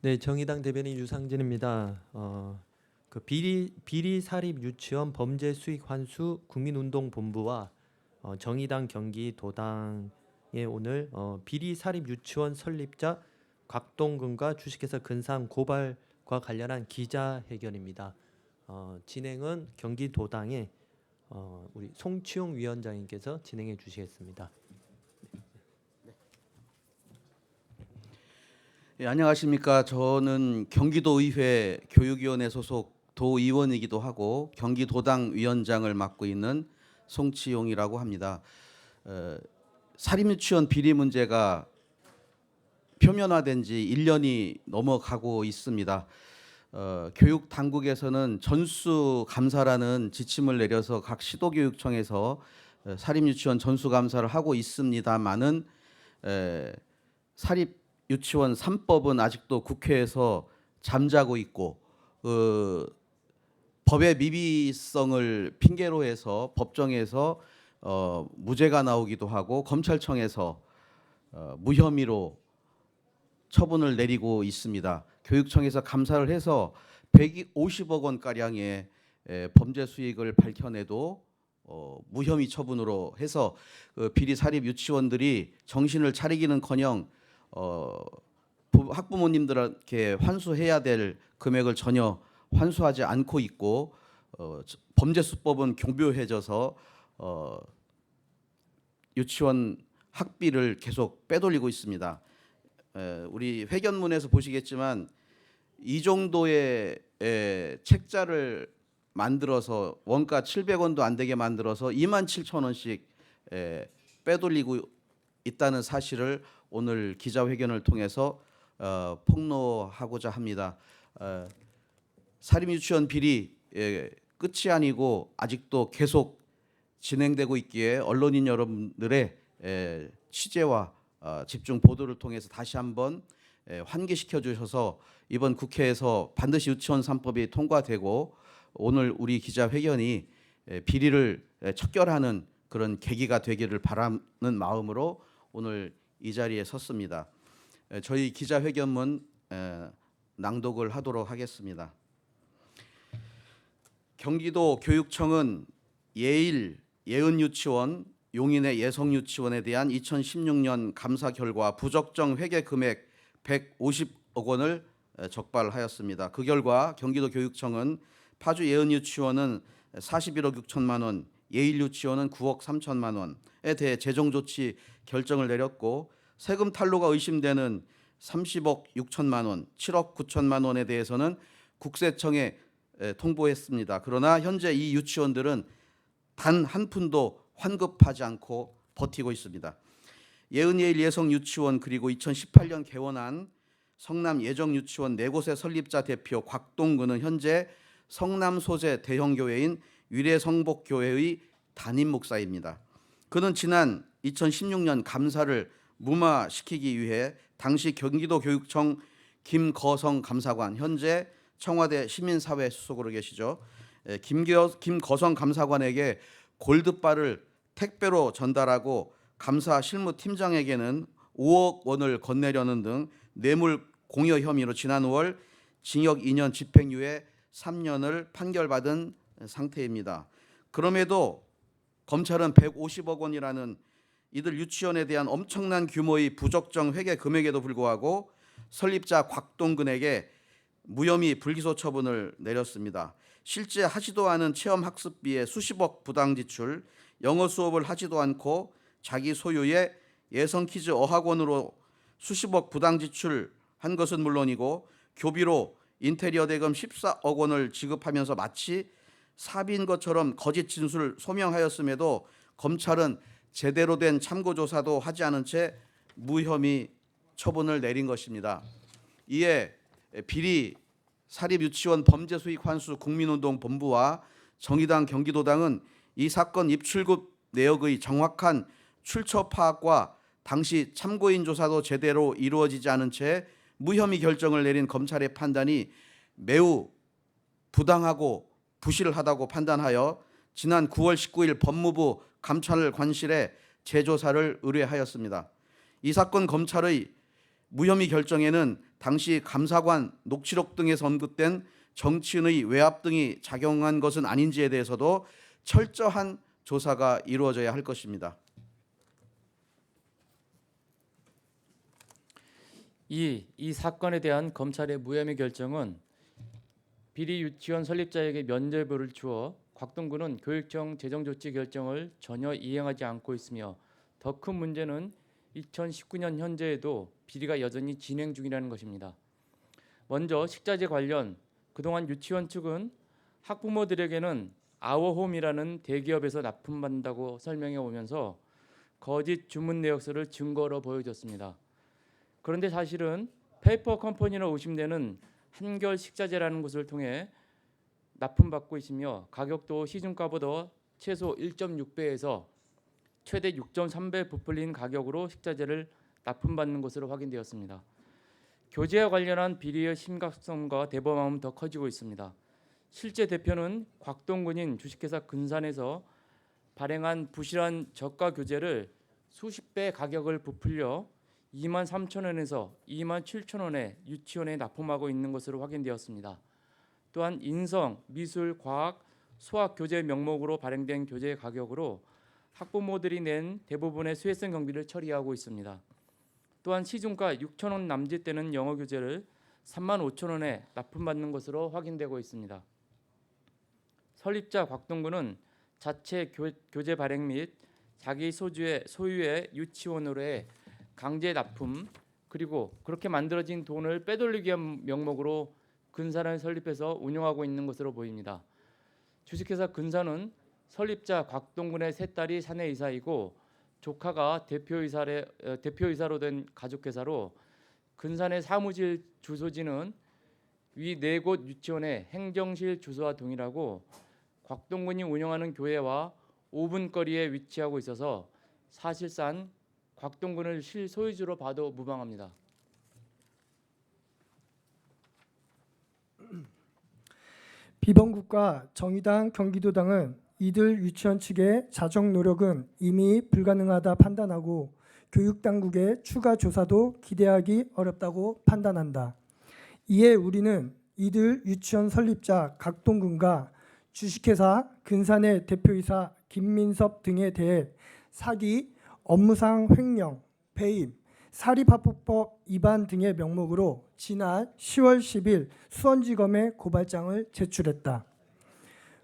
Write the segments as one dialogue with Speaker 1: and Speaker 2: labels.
Speaker 1: 네, 정의당 대변인 유상진입니다. 그 비리 사립 유치원 범죄 수익 환수 국민운동본부와 정의당 경기도당에 오늘 비리 사립 유치원 설립자 곽동근과 주식회사 근상 고발과 관련한 기자회견입니다. 진행은 경기도당의 우리 송치용 위원장님께서 진행해 주시겠습니다.
Speaker 2: 예, 안녕하십니까. 저는 경기도의회 교육위원회 소속 도의원이기도 하고 경기도당 위원장을 맡고 있는 송치용이라고 합니다. 사립유치원 비리 문제가 표면화된 지 1년이 넘어가고 있습니다. 교육 당국에서는 전수감사라는 지침을 내려서 각 시도교육청에서 사립유치원 전수감사를 하고 있습니다만은 사립유치원 3법은 아직도 국회에서 잠자고 있고 법의 미비성을 핑계로 해서 법정에서 무죄가 나오기도 하고 검찰청에서 무혐의로 처분을 내리고 있습니다. 교육청에서 감사를 해서 150억 원 가량의 범죄 수익을 밝혀내도 무혐의 처분으로 해서 비리 사립 유치원들이 정신을 차리기는커녕 학부모님들에게 환수해야 될 금액을 전혀 환수하지 않고 있고 범죄 수법은 교묘해져서 유치원 학비를 계속 빼돌리고 있습니다. 우리 회견문에서 보시겠지만 이 정도의 책자를 만들어서 원가 700원도 안 되게 만들어서 27,000원씩 빼돌리고 있다는 사실을 오늘 기자회견을 통해서 폭로하고자 합니다. 사립유치원 비리 끝이 아니고 아직도 계속 진행되고 있기에 언론인 여러분들의 취재와 집중 보도를 통해서 다시 한번 환기시켜 주셔서 이번 국회에서 반드시 유치원 3법이 통과되고 오늘 우리 기자회견이 비리를 척결하는 그런 계기가 되기를 바라는 마음으로 오늘 이 자리에 섰습니다. 저희 기자회견문 낭독을 하도록 하겠습니다. 경기도 교육청은 예일 예은유치원 용인의 예성유치원에 대한 2016년 감사 결과 부적정 회계 금액 150억 원을 적발하였습니다. 그 결과 경기도 교육청은 파주 예은유치원은 41억 6천만 원, 예일유치원은 9억 3천만 원에 대해 재정조치 결정을 내렸고 세금 탈루가 의심되는 30억 6천만 원, 7억 9천만 원에 대해서는 국세청에 통보했습니다. 그러나 현재 이 유치원들은 단 한 푼도 환급하지 않고 버티고 있습니다. 예은예일 예성유치원 그리고 2018년 개원한 성남 예정유치원 4곳의 설립자 대표 곽동근은 현재 성남 소재 대형교회인 위례성복교회의 담임 목사입니다. 그는 지난 2016년 감사를 무마시키기 위해 당시 경기도 교육청 김거성 감사관, 현재 청와대 시민사회 수석으로 계시죠. 김거성 감사관에게 골드바를 택배로 전달하고 감사 실무팀장에게는 5억 원을 건네려는 등 뇌물 공여 혐의로 지난 5월 징역 2년 집행유예 3년을 판결받은 상태입니다. 그럼에도 검찰은 150억 원이라는 이들 유치원에 대한 엄청난 규모의 부적정 회계 금액에도 불구하고 설립자 곽동근에게 무혐의 불기소 처분을 내렸습니다. 실제 하지도 않은 체험학습비에 수십억 부당 지출, 영어 수업을 하지도 않고 자기 소유의 예성키즈 어학원으로 수십억 부당 지출한 것은 물론이고 교비로 인테리어 대금 14억 원을 지급하면서 마치 사비인 것처럼 거짓 진술을 소명하였음에도 검찰은 제대로 된 참고조사도 하지 않은 채 무혐의 처분을 내린 것입니다. 이에 비리 사립유치원 범죄 수익 환수 국민운동본부와 정의당 경기도당은 이 사건 입출급 내역의 정확한 출처 파악과 당시 참고인 조사도 제대로 이루어지지 않은 채 무혐의 결정을 내린 검찰의 판단이 매우 부당하고 부실하다고 판단하여 지난 9월 19일 법무부 감찰관실에 재조사를 의뢰하였습니다. 이 사건 검찰의 무혐의 결정에는 당시 감사관 녹취록 등에서 언급된 정치인의 외압 등이 작용한 것은 아닌지에 대해서도 철저한 조사가 이루어져야 할 것입니다.
Speaker 3: 이 사건에 대한 검찰의 무혐의 결정은 비리 유치원 설립자에게 면죄부를 주어 곽동군은 교육청 재정조치 결정을 전혀 이행하지 않고 있으며 더 큰 문제는 2019년 현재에도 비리가 여전히 진행 중이라는 것입니다. 먼저 식자재 관련 그동안 유치원 측은 학부모들에게는 아워홈이라는 대기업에서 납품받는다고 설명해 오면서 거짓 주문 내역서를 증거로 보여줬습니다. 그런데 사실은 페이퍼 컴퍼니로 의심되는 한결 식자재라는 곳을 통해 납품받고 있으며 가격도 시중가보다 최소 1.6배에서 최대 6.3배 부풀린 가격으로 식자재를 납품받는 것으로 확인되었습니다. 교재와 관련한 비리의 심각성과 대범함은 더 커지고 있습니다. 실제 대표는 곽동군인 주식회사 근산에서 발행한 부실한 저가 교재를 수십 배 가격을 부풀려 23,000원에서 27,000원에 유치원에 납품하고 있는 것으로 확인되었습니다. 또한 인성, 미술, 과학, 수학 교재 명목으로 발행된 교재 가격으로 학부모들이 낸 대부분의 수혜성 경비를 처리하고 있습니다. 또한 시중가 6,000원 남짓되는 영어 교재를 35,000원에 납품받는 것으로 확인되고 있습니다. 설립자 곽동군은 자체 교재 발행 및 자기 소유의 유치원으로의 강제 납품 그리고 그렇게 만들어진 돈을 빼돌리기 위한 명목으로 근산을 설립해서 운영하고 있는 것으로 보입니다. 주식회사 근산은 설립자 곽동군의 세 딸이 사내이사이고 조카가 대표이사로 된 가족회사로 근산의 사무실 주소지는 위 4곳 유치원의 행정실 주소와 동일하고 곽동군이 운영하는 교회와 5분 거리에 위치하고 있어서 사실상 곽동군을 실소유주로 봐도 무방합니다.
Speaker 4: 비번국과 정의당, 경기도당은 이들 유치원 측의 자정 노력은 이미 불가능하다 판단하고 교육당국의 추가 조사도 기대하기 어렵다고 판단한다. 이에 우리는 이들 유치원 설립자 곽동군과 주식회사 근산의 대표이사 김민섭 등에 대해 사기, 업무상 횡령, 배임, 사립학부법 위반 등의 명목으로 지난 10월 10일 수원지검에 고발장을 제출했다.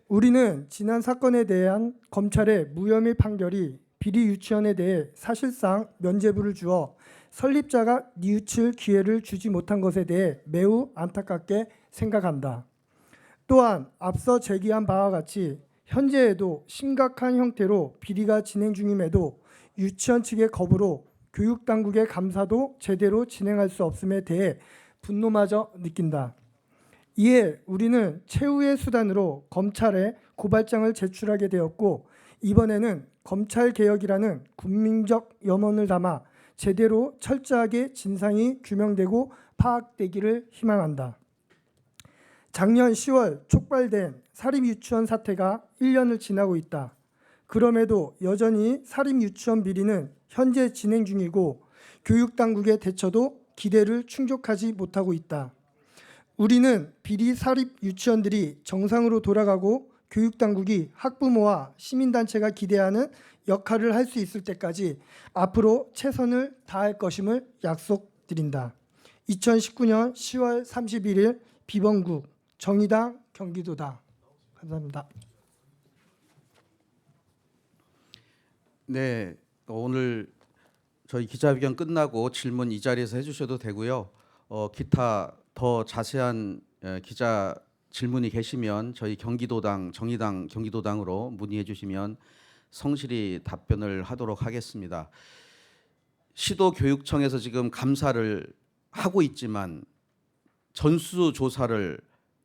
Speaker 4: 우리는 지난 사건에 대한 검찰의 무혐의 판결이 비리 유치원에 대해 사실상 면죄부를 주어 설립자가 뉘우칠 기회를 주지 못한 것에 대해 매우 안타깝게 생각한다. 또한 앞서 제기한 바와 같이 현재에도 심각한 형태로 비리가 진행 중임에도 유치원 측의 거부로 교육당국의 감사도 제대로 진행할 수 없음에 대해 분노마저 느낀다. 이에 우리는 최후의 수단으로 검찰에 고발장을 제출하게 되었고 이번에는 검찰개혁이라는 국민적 염원을 담아 제대로 철저하게 진상이 규명되고 파악되기를 희망한다. 작년 10월 촉발된 사립유치원 사태가 1년을 지나고 있다. 그럼에도 여전히 사립유치원 비리는 현재 진행 중이고 교육당국의 대처도 기대를 충족하지 못하고 있다. 우리는 비리 사립유치원들이 정상으로 돌아가고 교육당국이 학부모와 시민단체가 기대하는 역할을 할 수 있을 때까지 앞으로 최선을 다할 것임을 약속드린다. 2019년 10월 31일 비번국 정의당 경기도당. 감사합니다.
Speaker 2: 네, 오늘 저희 기자회견 끝나고 질문 이 자리에서 해주셔도 되고요. 기타 더 자세한 기자 질문이 계시면 저희 경기도당, 정의당 경기도당으로 문의해 주시면 성실히 답변을 하도록 하겠습니다. 시도교육청에서 지금 감사를 하고 있지만 전수조사를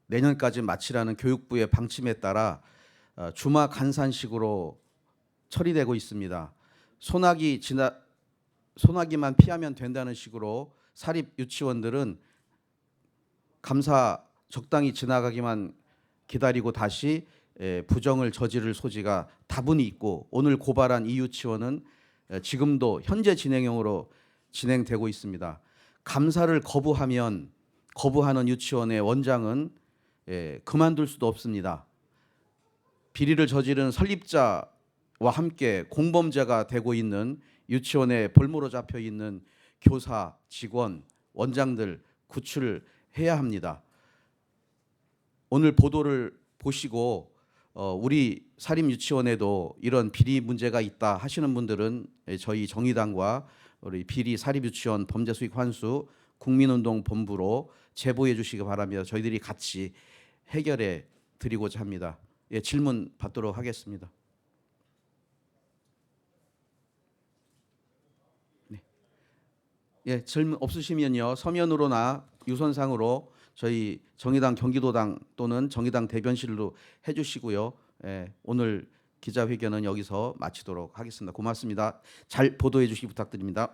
Speaker 2: 내년까지 마치라는 교육부의 방침에 따라 주마 간산식으로 처리되고 있습니다. 소나기만 피하면 된다는 식으로 사립 유치원들은 감사 적당히 지나가기만 기다리고 다시 부정을 저지를 소지가 다분히 있고 오늘 고발한 이 유치원은 지금도 현재 진행형으로 진행되고 있습니다. 감사를 거부하는 유치원의 원장은 그만둘 수도 없습니다. 비리를 저지른 설립자와 함께 공범죄가 되고 있는 유치원에 볼모로 잡혀 있는 교사, 직원, 원장들 구출해야 합니다. 오늘 보도를 보시고 우리 사립 유치원에도 이런 비리 문제가 있다 하시는 분들은 저희 정의당과 우리 비리 사립 유치원 범죄 수익 환수 국민운동 본부로 제보해 주시기 바랍니다. 저희들이 같이 해결해 드리고자 합니다. 예, 질문 받도록 하겠습니다. 네. 예, 질문 없으시면요 서면으로나 유선상으로 저희 정의당 경기도당 또는 정의당 대변실로 해주시고요. 예, 오늘 기자회견은 여기서 마치도록 하겠습니다. 고맙습니다. 잘 보도해 주시기 부탁드립니다.